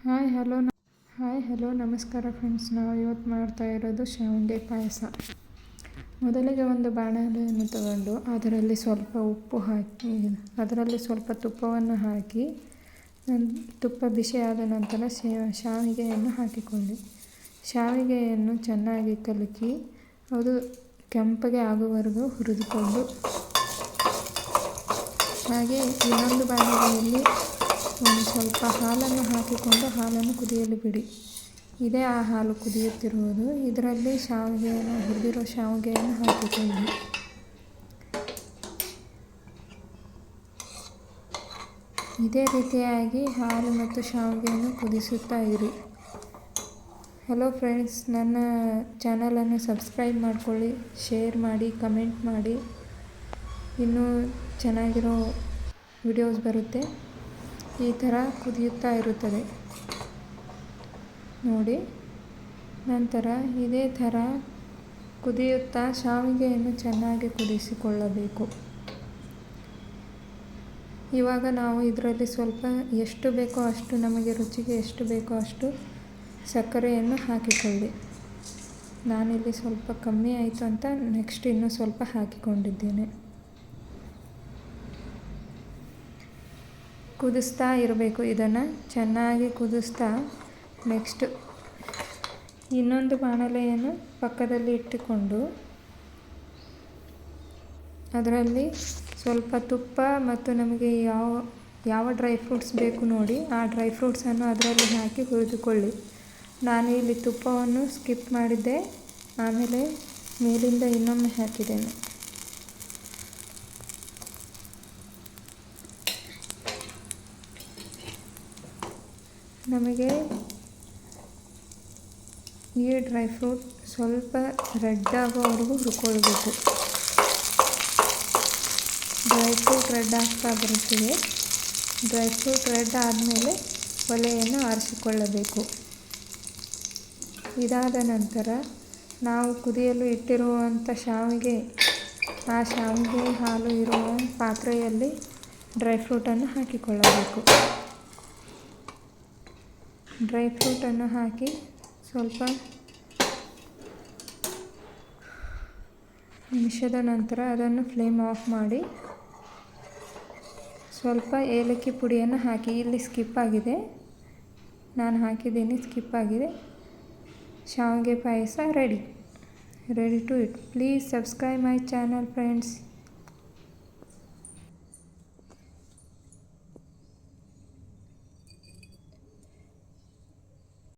Hi hello ನಮಸ್ಕಾರ friends. ನಾವು ಇವತ್ತು ಮಾಡ್ತಾ ಇರೋದು ಶಾವಿಗೆ ಪಾಯಸ. ಮೊದಲಿಗೆ ಒಂದು ಬಾಣಲೆಯನ್ನು ತಗೊಂಡು ಅದರಲ್ಲಿ ಸ್ವಲ್ಪ ಉಪ್ಪು ಹಾಕಿ ಅದರಲ್ಲಿ ಸ್ವಲ್ಪ ತುಪ್ಪವನ್ನು ಹಾಕಿ ತುಪ್ಪ ಬಿಸಿಯಾದ ನಂತರ ಶಾವಿಗೆಯನ್ನು ಹಾಕಿಕೊಳ್ಳಿ. ಶಾವಿಗೆಯನ್ನು ಚೆನ್ನಾಗಿ ಕಲಕಿ ಅದು ಕೆಂಪಗೆ ಆಗುವವರೆಗೂ ಹುರಿದುಕೊಂಡು, ಹಾಗೆ ಇನ್ನೊಂದು ಬಾಣಲೆಯಲ್ಲಿ ಒಂದು ಸ್ವಲ್ಪ ಹಾಲನ್ನು ಹಾಕಿಕೊಂಡು ಹಾಲನ್ನು ಕುದಿಯಲು ಬಿಡಿ. ಇದೇ ಆ ಹಾಲು ಕುದಿಯುತ್ತಿರುವುದು. ಇದರಲ್ಲಿ ಹುರಿದಿರೋ ಶಾವಿಗೆಯನ್ನು ಹಾಕಿಕೊಳ್ಳಿ. ಇದೇ ರೀತಿಯಾಗಿ ಹಾಲು ಮತ್ತು ಶಾವಿಗೆಯನ್ನು ಕುದಿಸುತ್ತಾ ಇರಿ. ಹಲೋ ಫ್ರೆಂಡ್ಸ್, ನನ್ನ ಚಾನಲನ್ನು ಸಬ್ಸ್ಕ್ರೈಬ್ ಮಾಡಿಕೊಳ್ಳಿ, ಶೇರ್ ಮಾಡಿ, ಕಮೆಂಟ್ ಮಾಡಿ. ಇನ್ನೂ ಚೆನ್ನಾಗಿರೋ ವಿಡಿಯೋಸ್ ಬರುತ್ತೆ. ಈ ಥರ ಕುದಿಯುತ್ತಾ ಇರುತ್ತದೆ ನೋಡಿ. ನಂತರ ಇದೇ ಥರ ಕುದಿಯುತ್ತಾ ಶಾವಿಗೆಯನ್ನು ಚೆನ್ನಾಗಿ ಕುದಿಸಿಕೊಳ್ಳಬೇಕು. ಇವಾಗ ನಾವು ಇದರಲ್ಲಿ ಸ್ವಲ್ಪ ಎಷ್ಟು ಬೇಕೋ ಅಷ್ಟು, ನಮಗೆ ರುಚಿಗೆ ಎಷ್ಟು ಬೇಕೋ ಅಷ್ಟು ಸಕ್ಕರೆಯನ್ನು ಹಾಕಿಕೊಳ್ಳಿ. ನಾನಿಲ್ಲಿ ಸ್ವಲ್ಪ ಕಮ್ಮಿ ಆಯಿತು ಅಂತ ನೆಕ್ಸ್ಟ್ ಇನ್ನೂ ಸ್ವಲ್ಪ ಹಾಕಿಕೊಂಡಿದ್ದೇನೆ. ಕುದಿಸ್ತಾ ಇರಬೇಕು. ಇದನ್ನು ಚೆನ್ನಾಗಿ ಕುದಿಸ್ತಾ ನೆಕ್ಸ್ಟ್ ಇನ್ನೊಂದು ಬಾಣಲೆಯನ್ನು ಪಕ್ಕದಲ್ಲಿ ಇಟ್ಟುಕೊಂಡು ಅದರಲ್ಲಿ ಸ್ವಲ್ಪ ತುಪ್ಪ ಮತ್ತು ನಮಗೆ ಯಾವ ಡ್ರೈ ಫ್ರೂಟ್ಸ್ ಬೇಕು ನೋಡಿ, ಆ ಡ್ರೈ ಫ್ರೂಟ್ಸನ್ನು ಅದರಲ್ಲಿ ಹಾಕಿ ಹುರಿದುಕೊಳ್ಳಿ. ನಾನು ಇಲ್ಲಿ ತುಪ್ಪವನ್ನು ಸ್ಕಿಪ್ ಮಾಡಿದ್ದೆ, ಆಮೇಲೆ ಮೇಲಿಂದ ಇನ್ನೊಮ್ಮೆ ಹಾಕಿದ್ದೇನೆ. ನಮಗೆ ಈ ಡ್ರೈ ಫ್ರೂಟ್ ಸ್ವಲ್ಪ ರೆಡ್ ಆಗೋವರೆಗೂ ಹುರ್ಕೊಳ್ಬೇಕು. ಡ್ರೈ ಫ್ರೂಟ್ ರೆಡ್ ಆಗ್ತಾ ಬರುತ್ತಿದೆ. ಡ್ರೈ ಫ್ರೂಟ್ ರೆಡ್ ಆದಮೇಲೆ ಒಲೆಯನ್ನು ಆರಿಸಿಕೊಳ್ಳಬೇಕು. ಇದಾದ ನಂತರ ನಾವು ಕುದಿಯಲು ಇಟ್ಟಿರುವಂಥ ಆ ಶಾವಿಗೆ ಹಾಲು ಇರುವ ಪಾತ್ರೆಯಲ್ಲಿ ಡ್ರೈ ಫ್ರೂಟನ್ನು ಹಾಕಿಕೊಳ್ಳಬೇಕು. ಡ್ರೈ ಫ್ರೂಟನ್ನು ಹಾಕಿ ಸ್ವಲ್ಪ ನಿಮಿಷದ ನಂತರ ಅದನ್ನು ಫ್ಲೇಮ್ ಆಫ್ ಮಾಡಿ ಸ್ವಲ್ಪ ಏಲಕ್ಕಿ ಪುಡಿಯನ್ನು ಹಾಕಿ. ಇಲ್ಲಿ ಸ್ಕಿಪ್ ಆಗಿದೆ, ನಾನು ಹಾಕಿದ್ದೀನಿ, ಸ್ಕಿಪ್ ಆಗಿದೆ. ಶಾವಿಗೆ ಪಾಯಸ ready to eat. Please subscribe my channel friends.